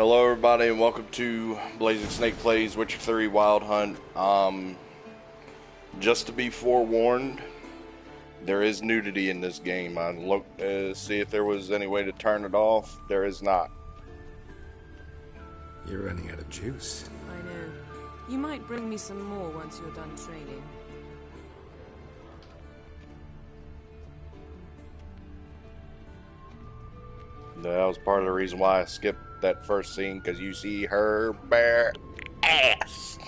Hello, everybody, and welcome to Blazing Snake Plays Witcher 3 Wild Hunt. Just to be forewarned, there is nudity in this game. I looked to see if there was any way to turn it off. There is not. You're running out of juice. I know. You might bring me some more once you're done training. That was part of the reason why I skipped that first scene, because you see her bare ass.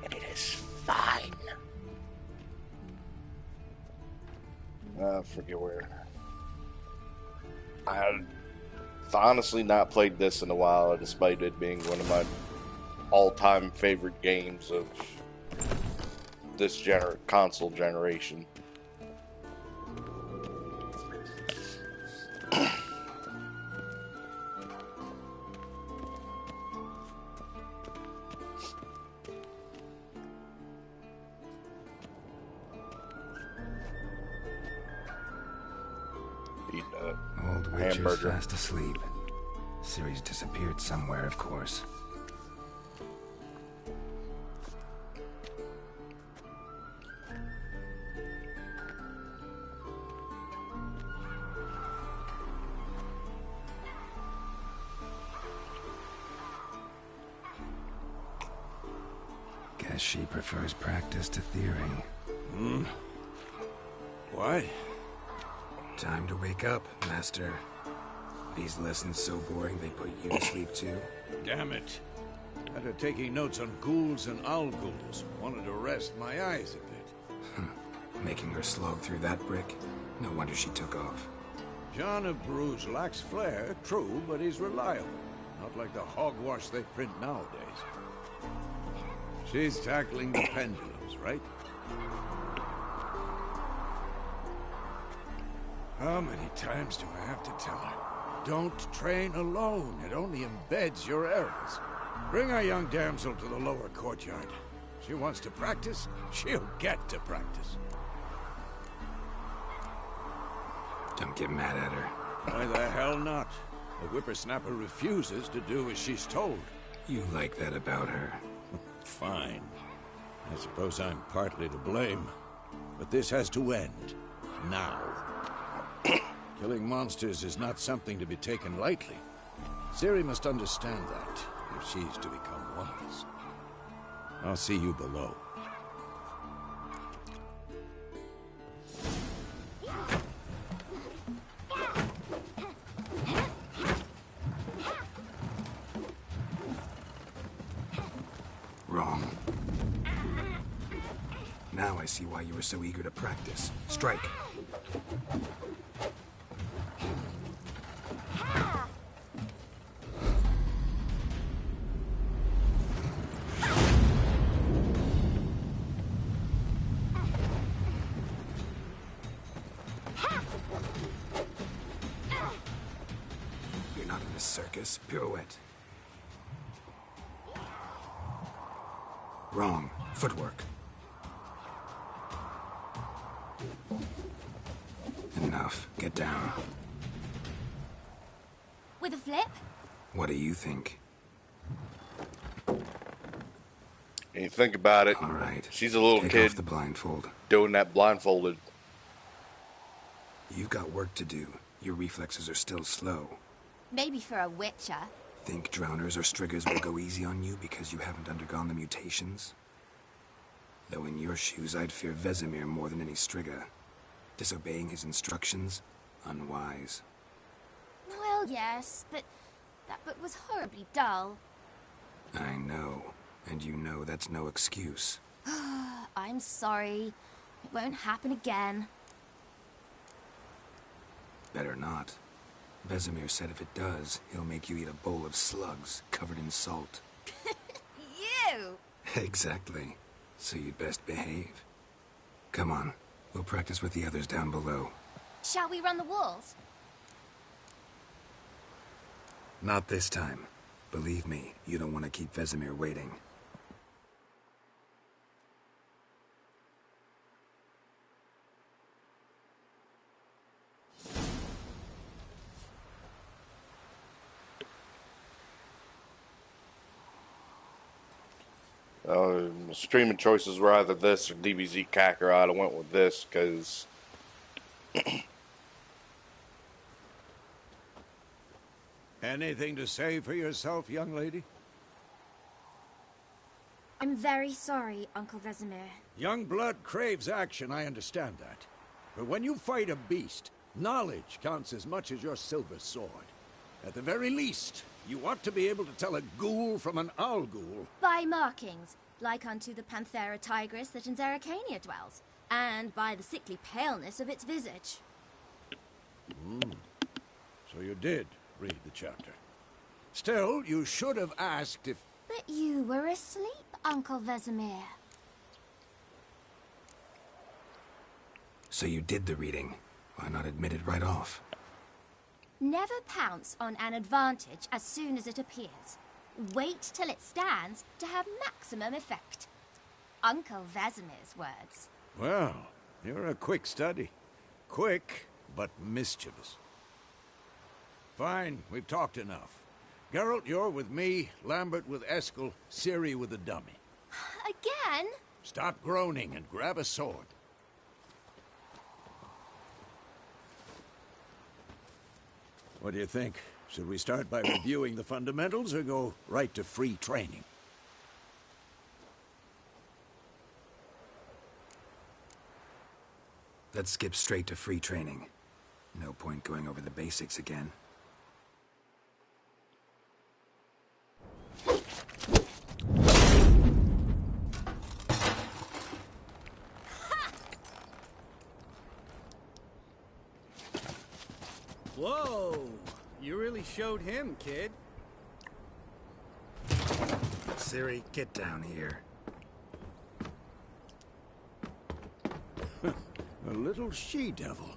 And it is fine. I forget where. I had honestly not played this in a while, despite it being one of my all-time favorite games of this console generation. Old Witcher's Hamburger. fast asleep. Ciri's disappeared somewhere, of course. Guess she prefers practice to theory. What? Time to wake up, Master. These lessons so boring they put you to sleep too? Damn it. After taking notes on ghouls and owl ghouls, wanted to rest my eyes a bit. Making her slog through that brick? No wonder she took off. John of Bruges lacks flair, true, but he's reliable. Not like the hogwash they print nowadays. She's tackling the pendulums, right? How many times do I have to tell her? Don't train alone. It only embeds your errors. Bring our young damsel to the lower courtyard. She wants to practice, she'll get to practice. Don't get mad at her. Why the hell not? The whippersnapper refuses to do as she's told. You like that about her. Fine. I suppose I'm partly to blame. But this has to end. Now. Killing monsters is not something to be taken lightly. Ciri must understand that, if she's to become one of us. I'll see you below. Wrong. Now I see why you were so eager to practice. Strike. You're not in this circus. Pirouette. Wrong. Footwork. Enough. Get down. With a flip? What do you think? And you think about it, All right. she's a little Take kid off the blindfold. doing that blindfolded. You've got work to do. Your reflexes are still slow. Maybe for a witcher. Think drowners or striggers will go easy on you because you haven't undergone the mutations? Though in your shoes, I'd fear Vesemir more than any strigger. Disobeying his instructions? Unwise. Well, yes, but that book was horribly dull. I know. And you know that's no excuse. I'm sorry. It won't happen again. Better not. Vesemir said if it does, he'll make you eat a bowl of slugs covered in salt. You! Exactly. So you'd best behave. Come on. We'll practice with the others down below. Shall we run the walls? Not this time. Believe me, you don't want to keep Vesemir waiting. Streaming choices were either this or DBZ Kakarot. I went with this because Anything to say for yourself, young lady? I'm very sorry, Uncle Vesemir. Young blood craves action, I understand that. But when you fight a beast, knowledge counts as much as your silver sword. At the very least, you ought to be able to tell a ghoul from an owl ghoul. By markings, like unto the Panthera tigris that in Zeracania dwells, and by the sickly paleness of its visage. So you did read the chapter. Still, you should have asked if... But you were asleep, Uncle Vesemir. So you did the reading. Why not admit it right off? Never pounce on an advantage as soon as it appears. Wait till it stands to have maximum effect. Uncle Vesemir's words. Well, you're a quick study. Quick, but mischievous. Fine, we've talked enough. Geralt, you're with me, Lambert with Eskel, Ciri with the dummy. Again? Stop groaning and grab a sword. What do you think? Should we start by reviewing the fundamentals or go right to free training? Let's skip straight to free training. No point going over the basics again. Whoa! You really showed him, kid. Ciri, get down here. A little she-devil.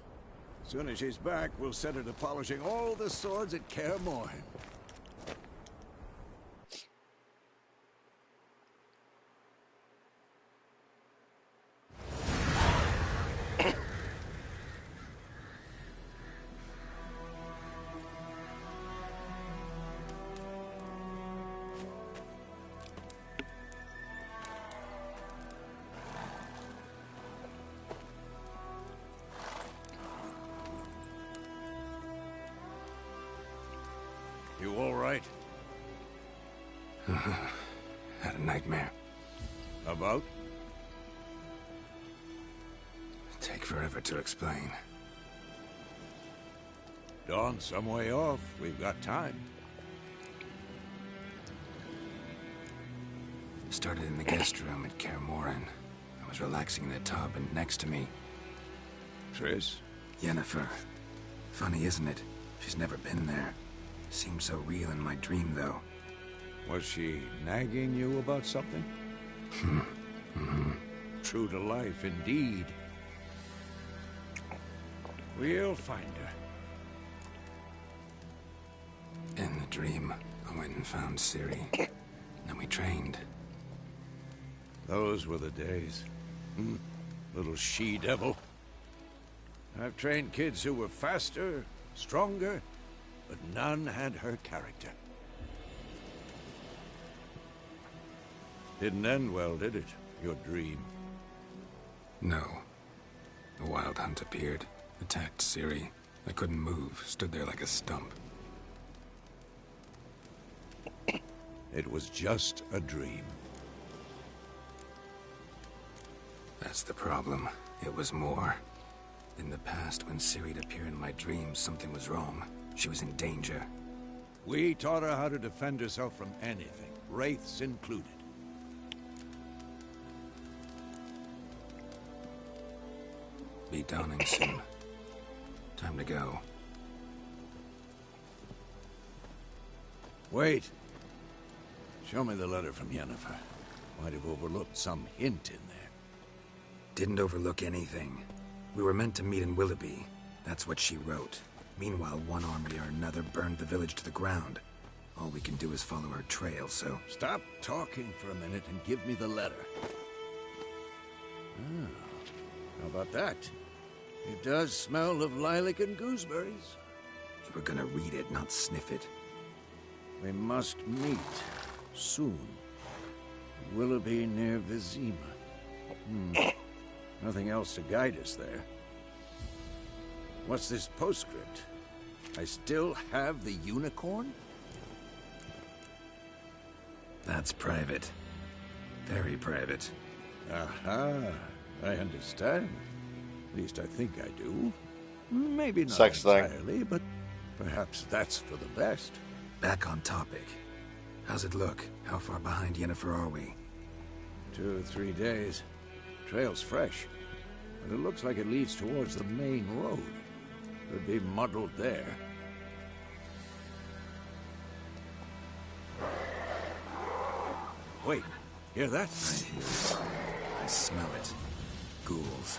Soon as she's back, we'll set her to polishing all the swords at Kaer Morhen. You all right? Had a nightmare. About? Take forever to explain. Dawn's some way off. We've got time. Started in the guest room at Kaer Morhen. I was relaxing in a tub, and next to me, Triss? Yennefer. Funny, isn't it? She's never been there. Seemed so real in my dream, though. Was she nagging you about something? True to life, indeed. We'll find her. In the dream, I went and found Ciri. Then we trained. Those were the days. Little she-devil. I've trained kids who were faster, stronger, but none had her character. Didn't end well, did it? Your dream? No. The Wild Hunt appeared, attacked Ciri. I couldn't move, stood there like a stump. It was just a dream. That's the problem. It was more. In the past, when Ciri'd appear in my dreams, something was wrong. She was in danger. We taught her how to defend herself from anything, wraiths included. Be dawning soon. Time to go. Wait. Show me the letter from Yennefer. Might have overlooked some hint in there. Didn't overlook anything. We were meant to meet in Willoughby. That's what she wrote. Meanwhile, one army or another burned the village to the ground. All we can do is follow her trail, so... Stop talking for a minute and give me the letter. How about that? It does smell of lilac and gooseberries. You were gonna read it, not sniff it. We must meet soon. Willoughby near Vizima. Nothing else to guide us there. What's this postscript? I still have the unicorn? That's private. Very private. Aha, I understand. At least I think I do. Maybe not Sex thing. entirely, but perhaps that's for the best. Back on topic. How's it look? How far behind Yennefer are we? 2 or 3 days. Trail's fresh, but it looks like it leads towards the main road. Could be muddled there. Wait, hear that? I hear it. I smell it. Ghouls.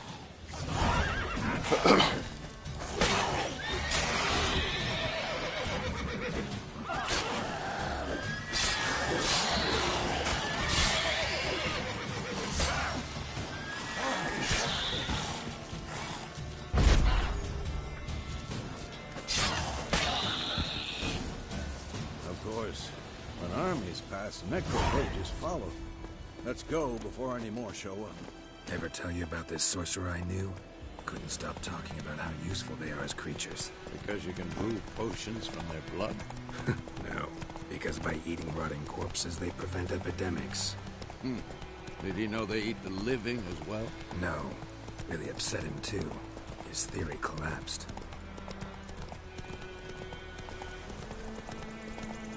Of course, when armies pass, necropages follow. Let's go before any more show up. Ever tell you about this sorcerer I knew? Couldn't stop talking about how useful they are as creatures. Because you can brew potions from their blood? No, because by eating rotting corpses, they prevent epidemics. Did he know they eat the living as well? No, really upset him too. His theory collapsed.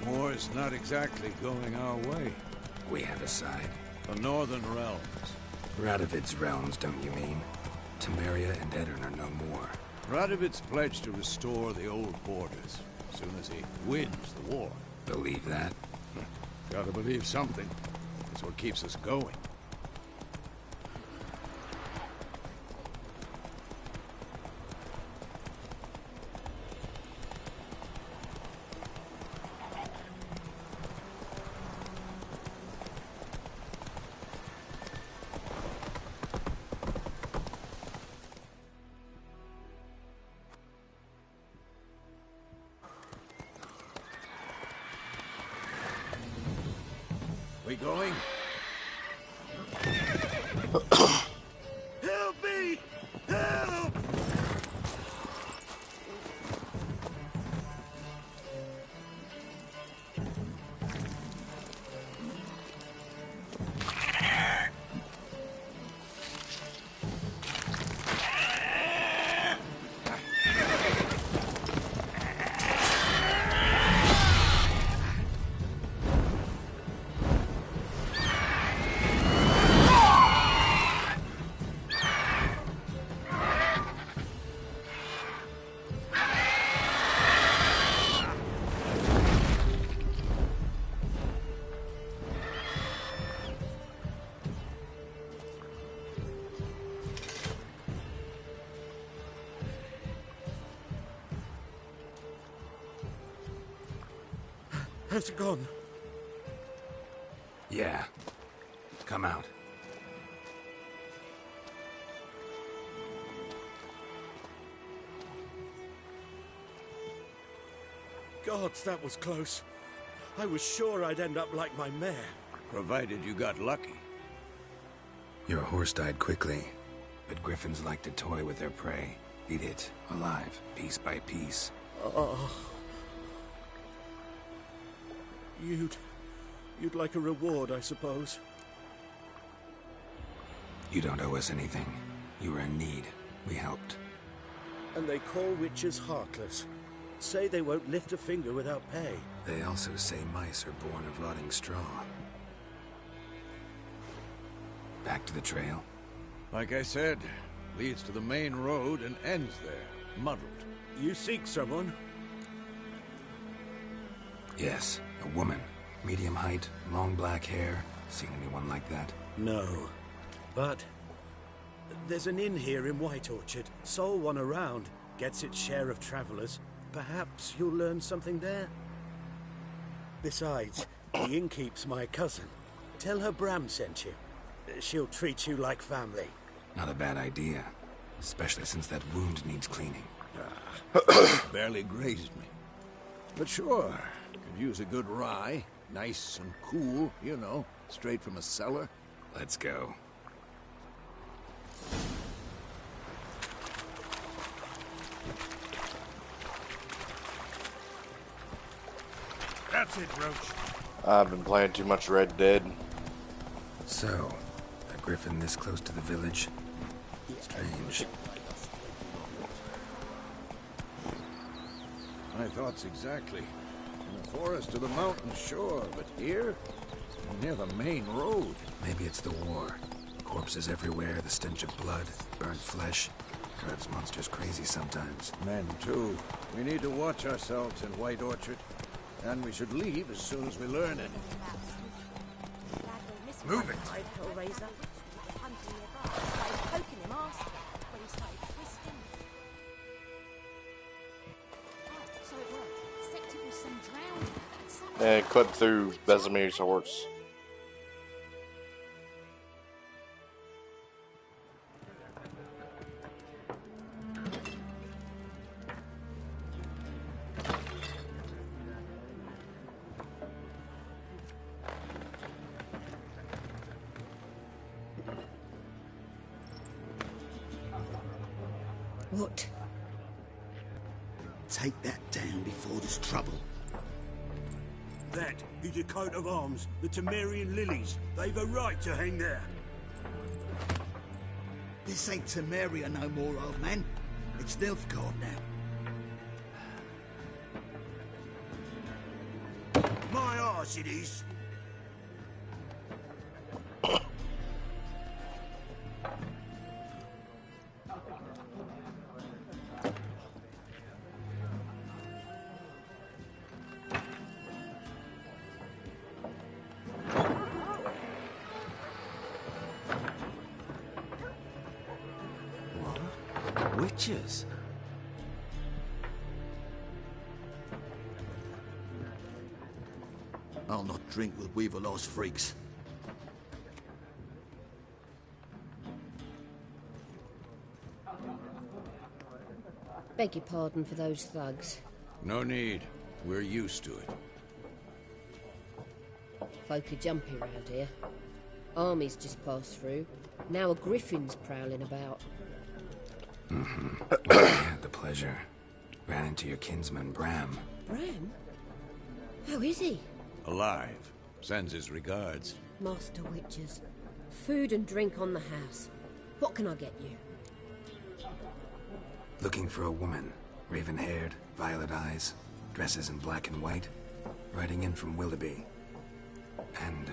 War's not exactly going our way. We have a side. The Northern Realms. Radovid's realms, don't you mean? Temeria and Edirn are no more. Radovid's pledged to restore the old borders as soon as he wins the war. Believe that? Gotta believe something. It's what keeps us going. We going? Help me! Help! Has it gone? Yeah. Come out. Gods, that was close. I was sure I'd end up like my mare. Provided you got lucky. Your horse died quickly, but griffins like to toy with their prey. Eat it, alive, piece by piece. Oh. You'd like a reward, I suppose. You don't owe us anything. You were in need. We helped. And they call witches heartless. Say they won't lift a finger without pay. They also say mice are born of rotting straw. Back to the trail? Like I said, leads to the main road and ends there, muddled. You seek someone? Yes, a woman. Medium height, long black hair. Seen anyone like that? No. But there's an inn here in White Orchard. Sole one around. Gets its share of travelers. Perhaps you'll learn something there? Besides, the innkeep's my cousin. Tell her Bram sent you. She'll treat you like family. Not a bad idea. Especially since that wound needs cleaning. Barely grazed me. But sure, could use a good rye. Nice and cool, you know. Straight from a cellar? Let's go. That's it, Roach. I've been playing too much Red Dead. So, a griffin this close to the village? Strange. My thoughts exactly. In the forest or the mountain, sure, but here? Near the main road. Maybe it's the war. Corpses everywhere, the stench of blood, burnt flesh. Drives monsters crazy sometimes. Men, too. We need to watch ourselves in White Orchard. And we should leave as soon as we learn anything. Move it! And cut through Vesemir's horse. What? Take that down before there's trouble. That is a coat of arms, the Temerian lilies. They've a right to hang there. This ain't Temeria no more, old man. It's Nilfgaard now. My arse it is. Witches? I'll not drink with Weaverlaw's freaks. Beg your pardon for those thugs. No need. We're used to it. Folk are jumpy round here. Armies just passed through. Now a griffin's prowling about. Well, I had the pleasure. Ran into your kinsman, Bram. Bram? How is he? Alive. Sends his regards. Master Witches. Food and drink on the house. What can I get you? Looking for a woman. Raven-haired, violet eyes, dresses in black and white. Riding in from Willoughby. And,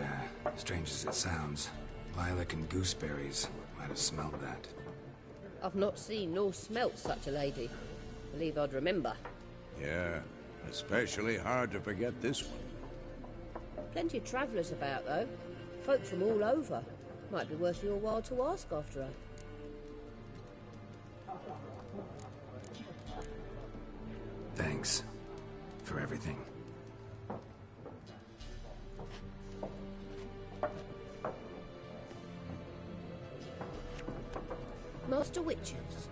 strange as it sounds, lilac and gooseberries might have smelled that. I've not seen nor smelt such a lady. Believe I'd remember. Yeah, especially hard to forget this one. Plenty of travellers about, though. Folk from all over. Might be worth your while to ask after her. Thanks. For everything. Master Witches,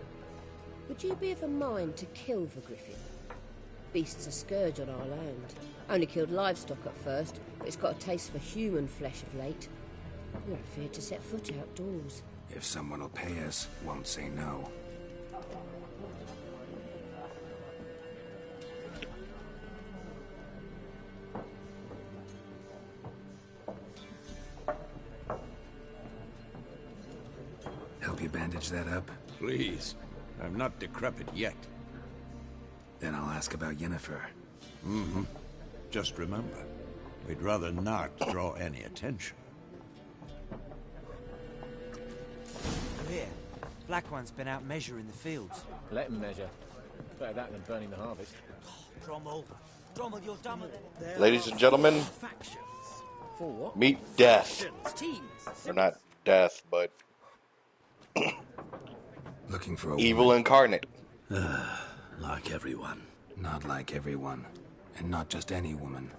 would you be of a mind to kill the griffin? Beast's a scourge on our land. Only killed livestock at first, but it's got a taste for human flesh of late. We're afraid to set foot outdoors. If someone will pay us, won't say no. Help you bandage that up? Please. I'm not decrepit yet. Then I'll ask about Yennefer. Mm-hmm. Just remember, we'd rather not draw any attention. Here, Black One's been out measuring the fields. Let him measure. Better that than burning the harvest. Drommel, you're dumber than... Ladies and gentlemen, For what? meet Death. Teams. Or not Death, but Looking for a Evil woman. incarnate. Like everyone. Not like everyone. And not just any woman.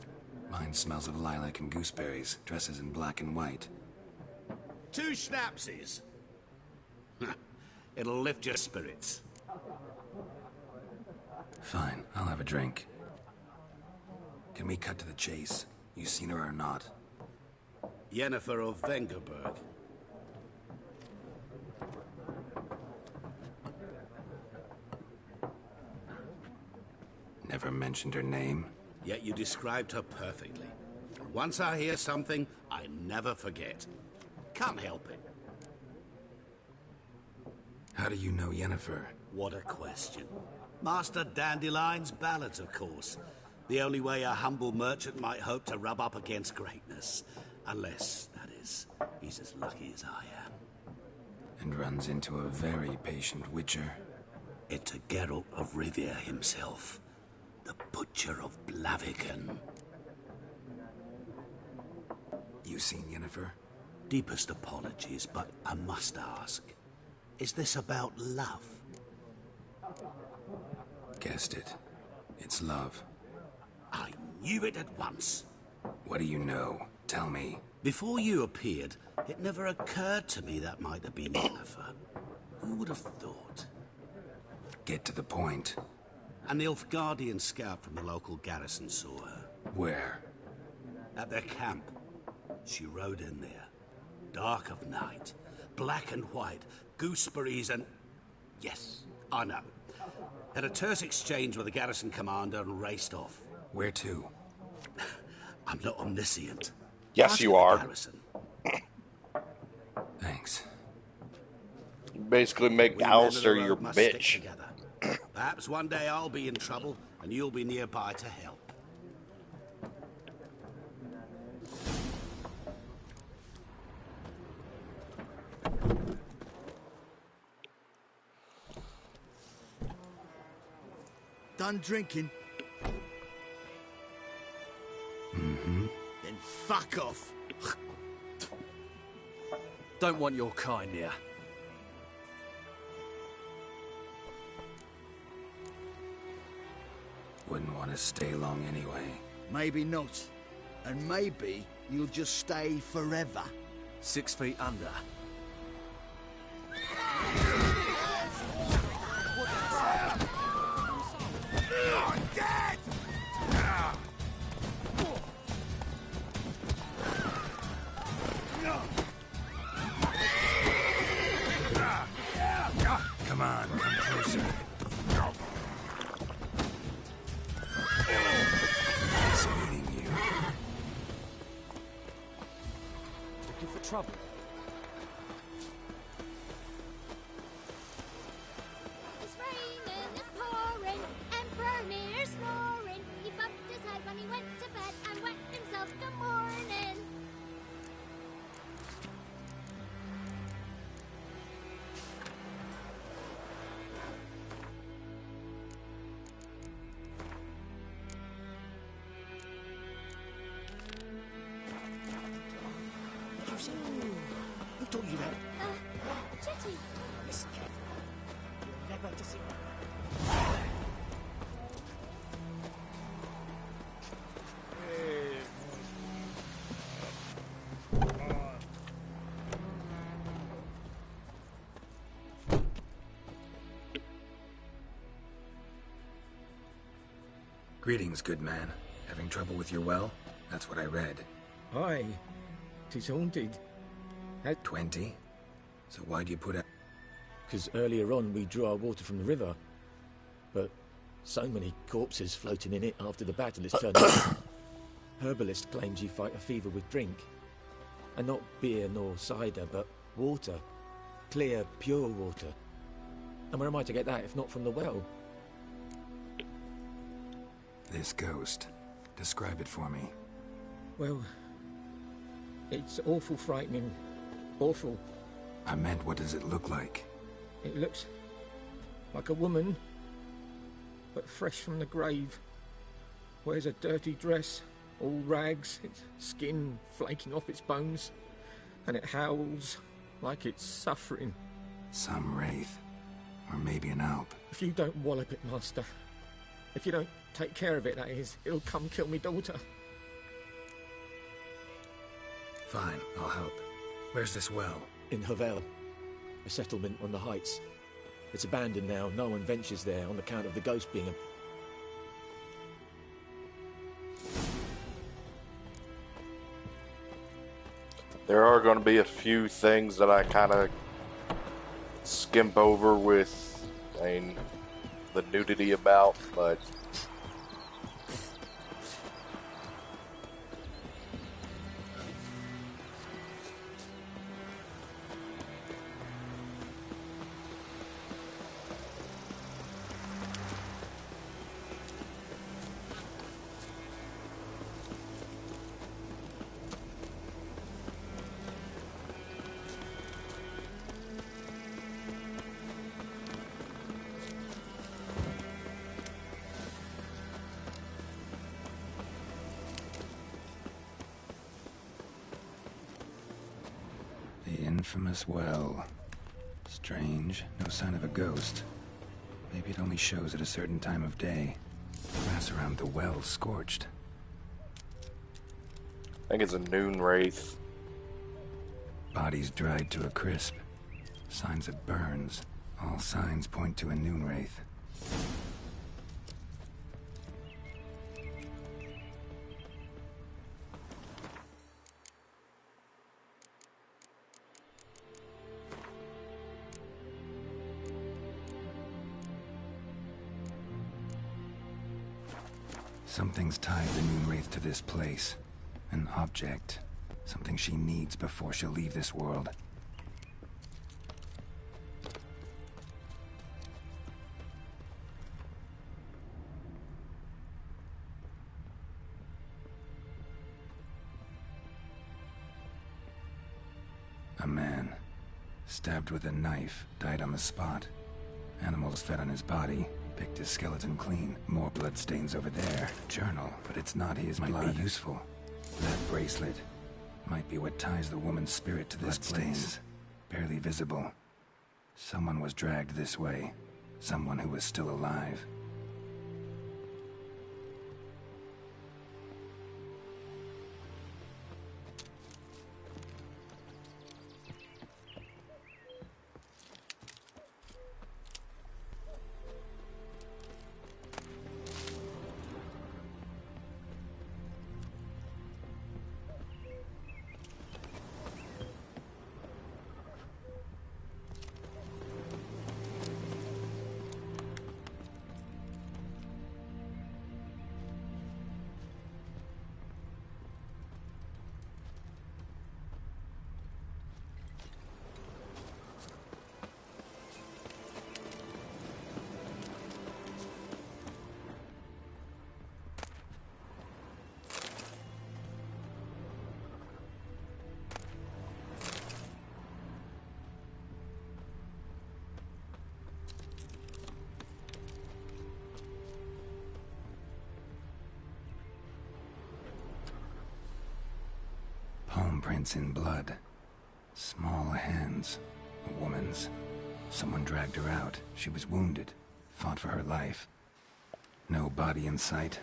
Mine smells of lilac and gooseberries, dresses in black and white. 2 schnapsies. It'll lift your spirits. Fine, I'll have a drink. Can we cut to the chase? You seen her or not? Yennefer of Vengerberg. Never mentioned her name. Yet you described her perfectly. Once I hear something, I never forget. Can't help it. How do you know Yennefer? What a question. Master Dandelion's ballads, of course. The only way a humble merchant might hope to rub up against greatness. Unless, that is, he's as lucky as I am. And runs into a very patient witcher. It's a Geralt of Rivia himself. The Butcher of Blaviken. You seen Yennefer? Deepest apologies, but I must ask. Is this about love? Guessed it. It's love. I knew it at once. What do you know? Tell me. Before you appeared, it never occurred to me that might have been Yennefer. Who would have thought? Get to the point. A Nilfgaardian scout from the local garrison saw her. Where? At their camp. She rode in there. Dark of night. Black and white. Gooseberries and... Yes, I know. Had a terse exchange with the garrison commander and raced off. Where to? I'm not omniscient. Yes, Ask you the are. garrison. Thanks. Basically make We men of Alistair the your road must stick bitch. together. Perhaps one day I'll be in trouble and you'll be nearby to help. Done drinking? Mm-hmm. Then fuck off. Don't want your kind here. Wouldn't want to stay long anyway. Maybe not. And maybe you'll just stay forever. 6 feet under. I'm dead! Come on, come closer. Nice meeting you. Looking for trouble? It's raining, it's pouring, and Bernier snoring. He bumped his head when he went to bed and wet himself the morning. Who told you that? Chetty. Listen carefully. You're never to see... Greetings, good man. Having trouble with your well? That's what I read. Aye. 'Tis haunted. 20? So why'd you put out... Because earlier on we drew our water from the river. But so many corpses floating in it after the battle has turned up. Herbalist claims you fight a fever with drink. And not beer nor cider, but water. Clear, pure water. And where am I to get that if not from the well? This ghost. Describe it for me. Well, it's awful frightening. Awful. I meant, what does it look like? It looks like a woman, but fresh from the grave. Wears a dirty dress, all rags, its skin flaking off its bones, and it howls like it's suffering. Some wraith. Or maybe an alp. If you don't wallop it, Master, if you don't take care of it, that is, it'll come kill me daughter. Fine, I'll help. Where's this well? In Havel. A settlement on the heights. It's abandoned now. No one ventures there on account of the ghost being a... There are going to be a few things that I kind of skimp over with, the nudity about, but The infamous well. Strange, no sign of a ghost. Maybe it only shows at a certain time of day. Grass around the well scorched. I think it's a noon wraith. Bodies dried to a crisp. Signs of burns. All signs point to a noon wraith. Something's tied the Noon Wraith to this place. An object. Something she needs before she'll leave this world. A man. Stabbed with a knife, died on the spot. Animals fed on his body. Picked his skeleton clean. More bloodstains over there. Journal, but it's not his blood. Might be useful. That bracelet might be what ties the woman's spirit to this place. Barely visible. Someone was dragged this way. Someone who was still alive. Palm prints in blood. Small hands. A woman's. Someone dragged her out. She was wounded. Fought for her life. No body in sight,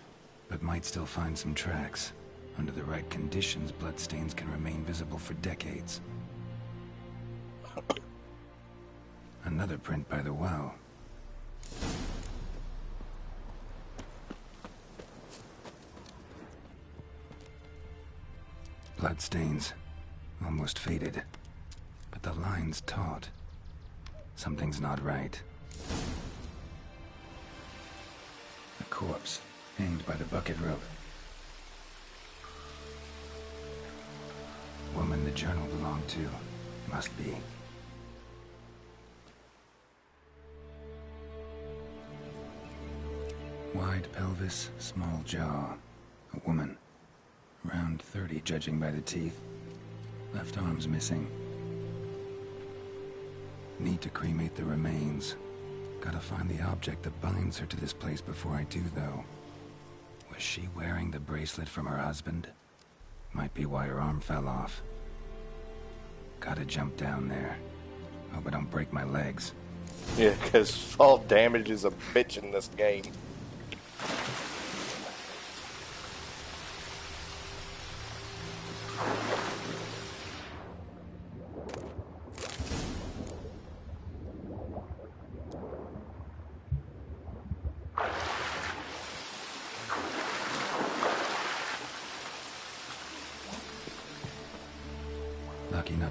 but might still find some tracks. Under the right conditions, bloodstains can remain visible for decades. Another print by the well. Bloodstains. Almost faded. But the line's taut. Something's not right. A corpse, hanged by the bucket rope. Woman the journal belonged to. Must be. Wide pelvis, small jaw. A woman. Around 30, judging by the teeth. Left arm's missing. Need to cremate the remains. Gotta find the object that binds her to this place before I do, though. Was she wearing the bracelet from her husband? Might be why her arm fell off. Gotta jump down there. Hope I don't break my legs. Yeah, because fall damage is a bitch in this game.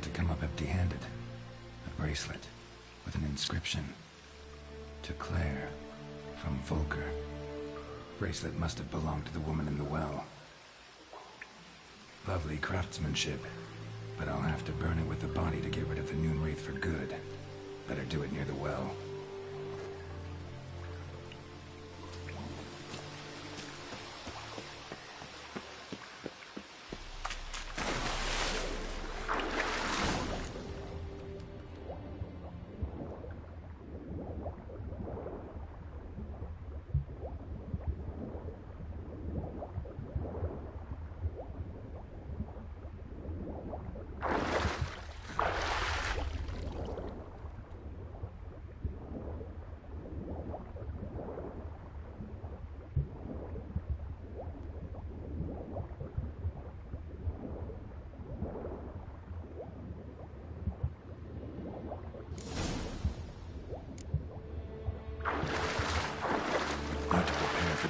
to come up empty-handed. A bracelet with an inscription. To Claire, from Volker. Bracelet must have belonged to the woman in the well. Lovely craftsmanship, but I'll have to burn it with the body to get rid of the Noon Wraith for good. Better do it near the well.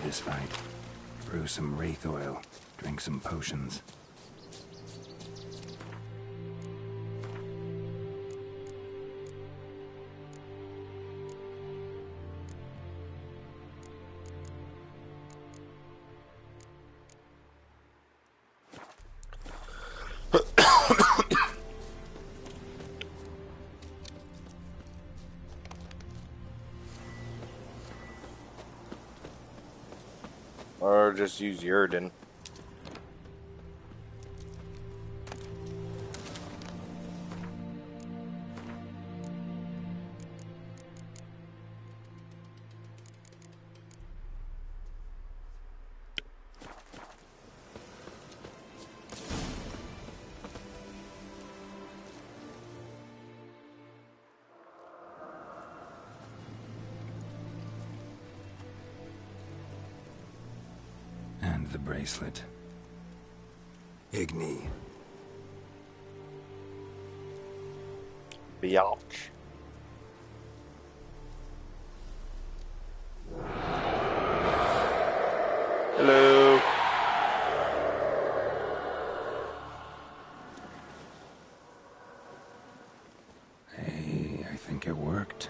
This fight. Brew some wraith oil, drink some potions. Or just use Yrden. The bracelet. Igni. Biatch. Hello. Hey, I think it worked.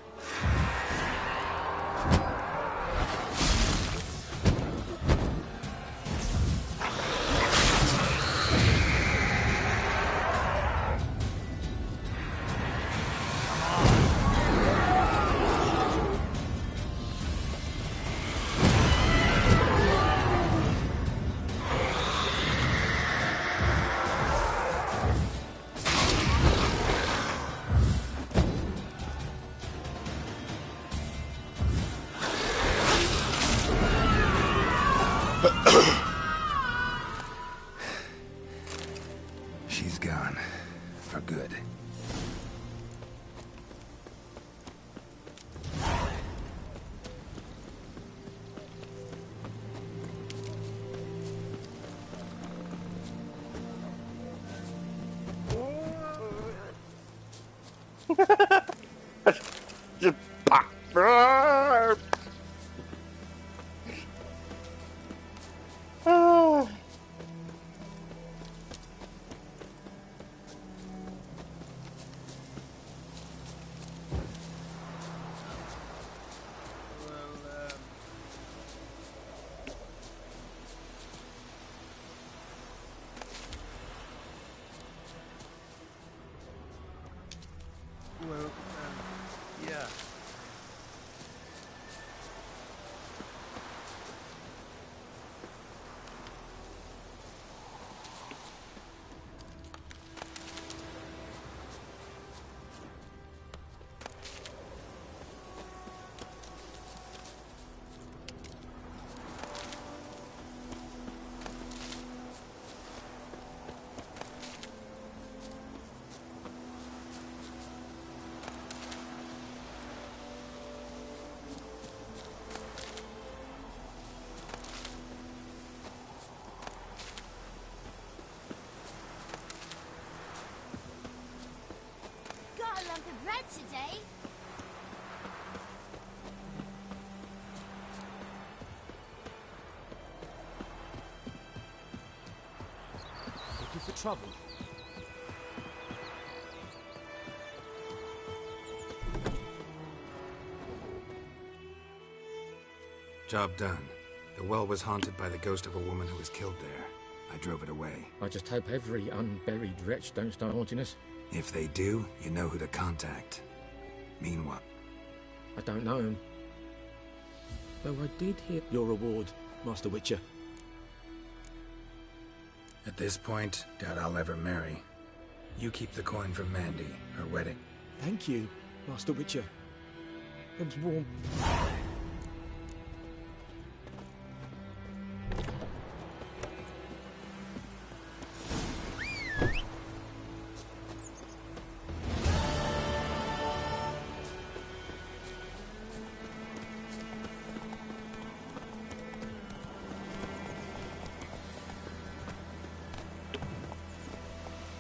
She's gone. For good. Just pop. Yeah. Got a lump of bread today. Looking for trouble? Job done. The well was haunted by the ghost of a woman who was killed there. I drove it away. I just hope every unburied wretch don't start haunting us. If they do, you know who to contact. Mean what? I don't know him. Though I did hear Your reward, Master Witcher. At this point, doubt I'll ever marry. You keep the coin for Mandy, her wedding. Thank you, Master Witcher. Them's warm.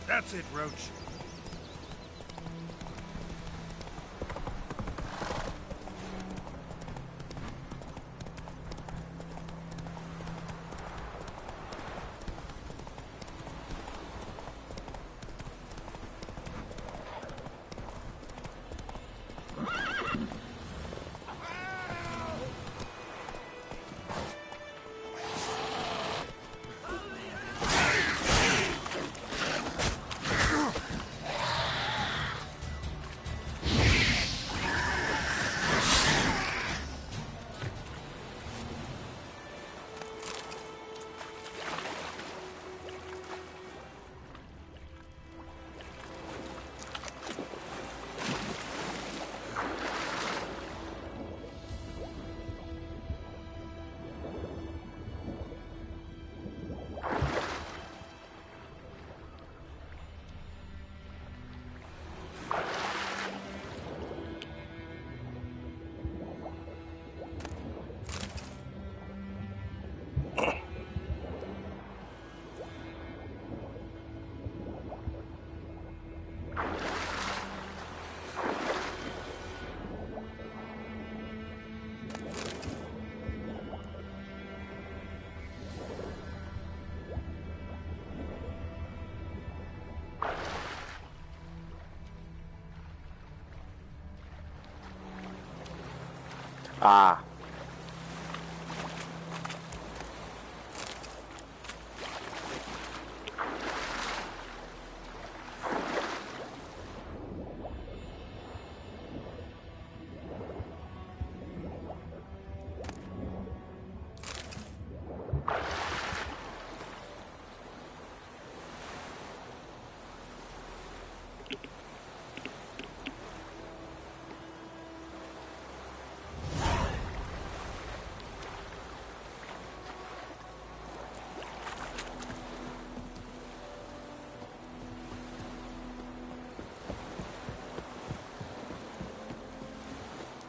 That's it, Roach. Ah.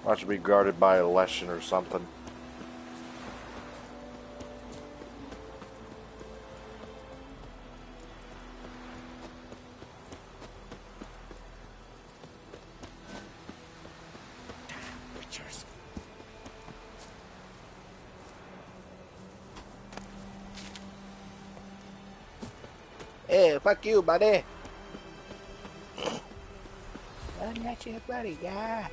I should be guarded by a Leshen or something. Hey, fuck you, buddy. I'm not your buddy, guy.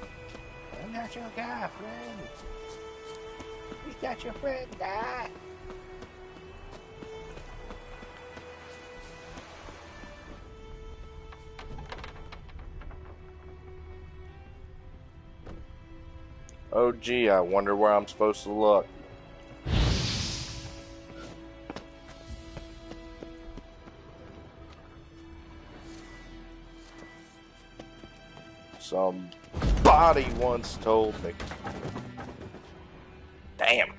I'm not your guy, friend. He's not your friend, guy. Oh gee, I wonder where I'm supposed to look. Somebody once told me. Damn.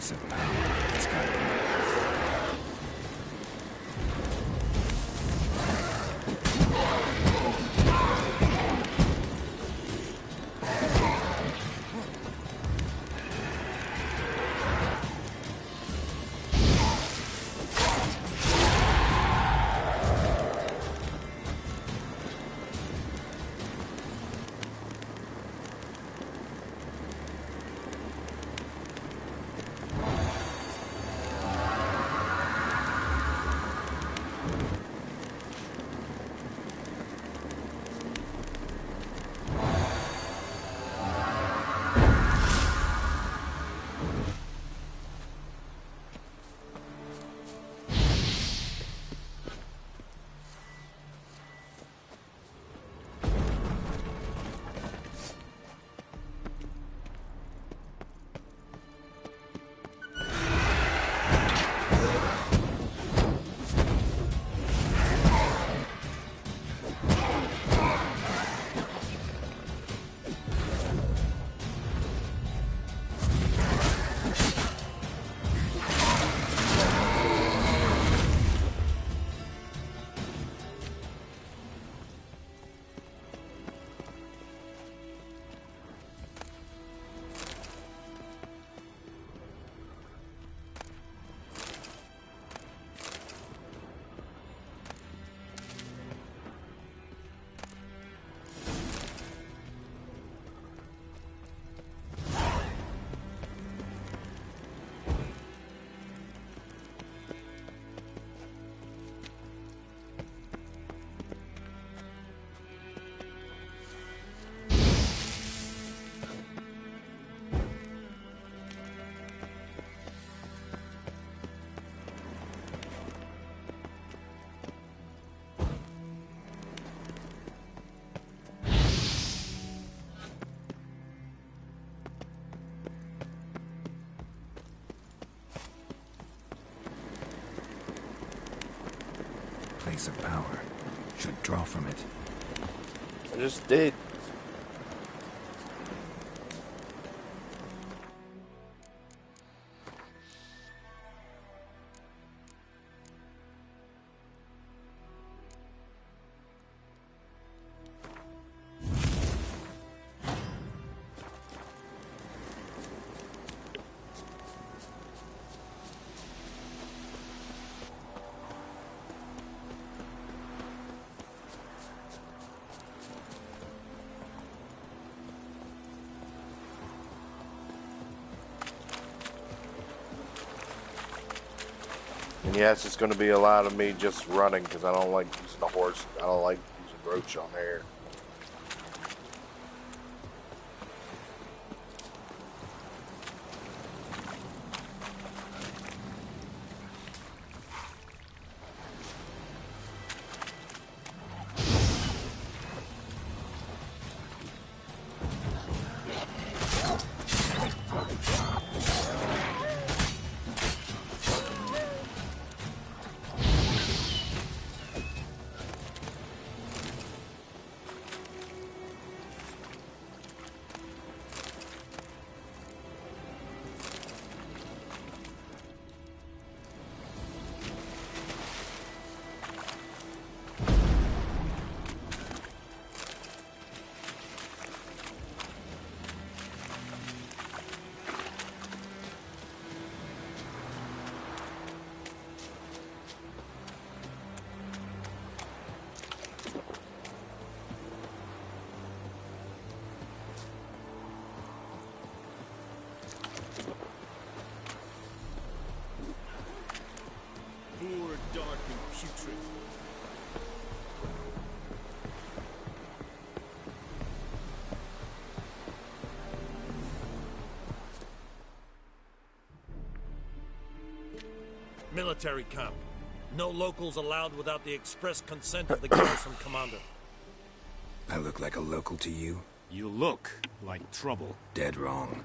Place of power. It's gotta be. Place of power. Should draw from it. I just did. And yes, it's going to be a lot of me just running because I don't like using the horse. I don't like using Roach on there. Dark and putrid. Military camp. No locals allowed without the express consent of the garrison commander. I look like a local to you? You look like trouble. Dead wrong.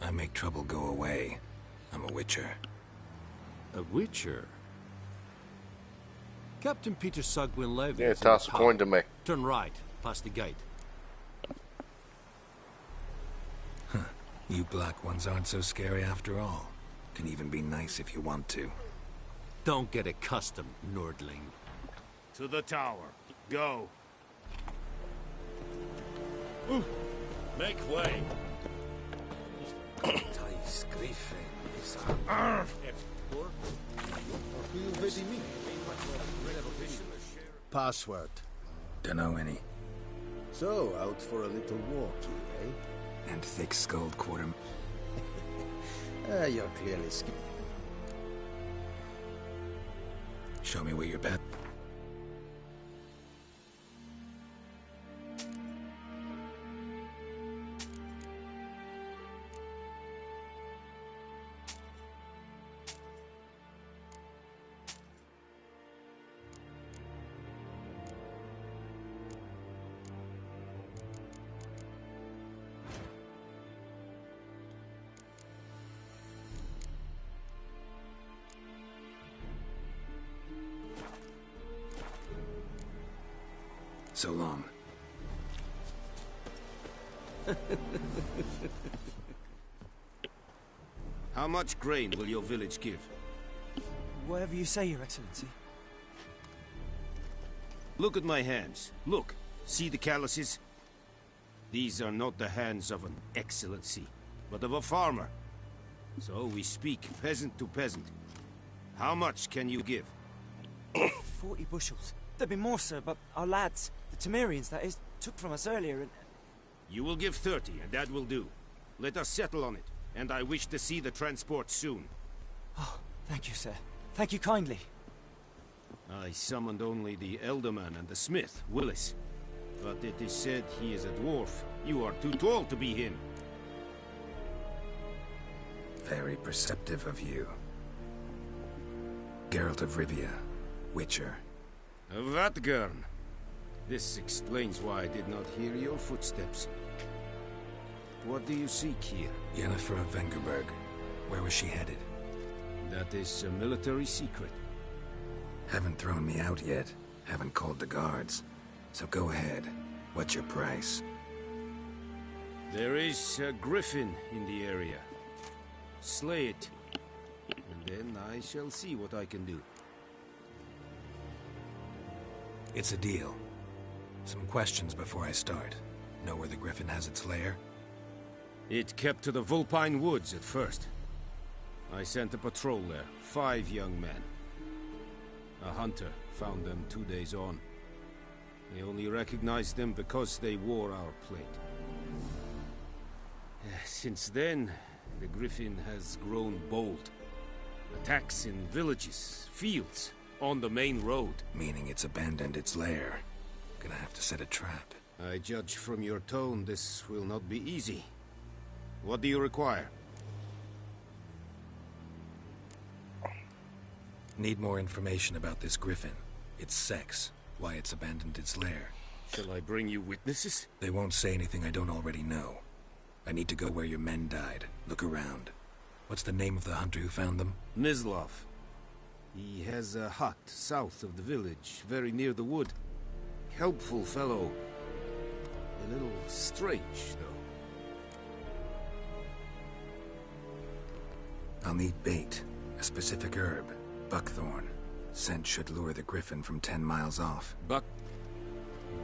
I make trouble go away. I'm a witcher. A witcher? Captain Peter Sugwin Levy. Yeah, toss a coin to me. Turn right, past the gate. Huh. You black ones aren't so scary after all. Can even be nice if you want to. Don't get accustomed, Nordling. To the tower. Go. Make way. Password. Dunno any. So, out for a little walkie, eh? And thick-skulled quarter... You're clearly Show me where you're bet. So long. How much grain will your village give? Whatever you say, Your Excellency. Look at my hands. Look. See the calluses? These are not the hands of an excellency, but of a farmer. So we speak peasant to peasant. How much can you give? 40 bushels. There'd be more, sir, but our lads, the Temerians, that is, took from us earlier and... You will give 30, and that will do. Let us settle on it, and I wish to see the transport soon. Oh, thank you, sir. Thank you kindly. I summoned only the Elderman and the smith, Willis. But it is said he is a dwarf. You are too tall to be him. Very perceptive of you. Geralt of Rivia, Witcher. Vatgern. This explains why I did not hear your footsteps. What do you seek here? Yennefer of Vengerberg. Where was she headed? That is a military secret. Haven't thrown me out yet. Haven't called the guards. So go ahead. What's your price? There is a griffin in the area. Slay it. And then I shall see what I can do. It's a deal. Some questions before I start. Know where the griffin has its lair? It kept to the Vulpine Woods at first. I sent a patrol there, 5 young men. A hunter found them 2 days on. They only recognized them because they wore our plate. Since then, the griffin has grown bold. Attacks in villages, fields, on the main road. Meaning it's abandoned its lair. Gonna have to set a trap. I judge from your tone this will not be easy. What do you require? Need more information about this griffin. Its sex, why it's abandoned its lair. Shall I bring you witnesses? They won't say anything I don't already know. I need to go where your men died. Look around. What's the name of the hunter who found them? Mislav. He has a hut south of the village, very near the wood. Helpful fellow. A little strange, though. I'll need bait. A specific herb. Buckthorn. Scent should lure the griffin from 10 miles off.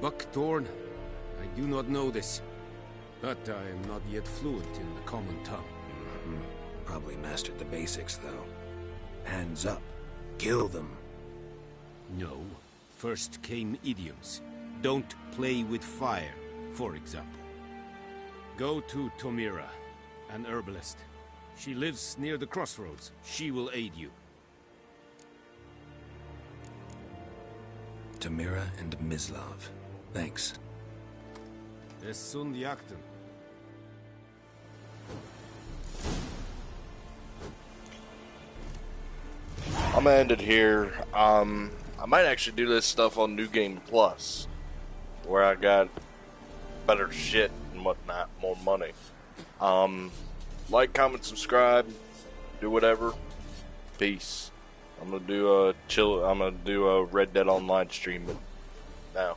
Buckthorn? I do not know this. But I am not yet fluent in the common tongue. Probably mastered the basics, though. Hands up. Kill them. No. First came idioms. Don't play with fire, for example. Go to Tomira, an herbalist. She lives near the crossroads. She will aid you. Tomira and Mislav. Thanks. Es sunt jakten. I'm gonna end it here. I might actually do this stuff on New Game Plus, where I got better shit and whatnot, more money. Like, comment, subscribe, do whatever. Peace. I'm gonna do a Red Dead Online stream now.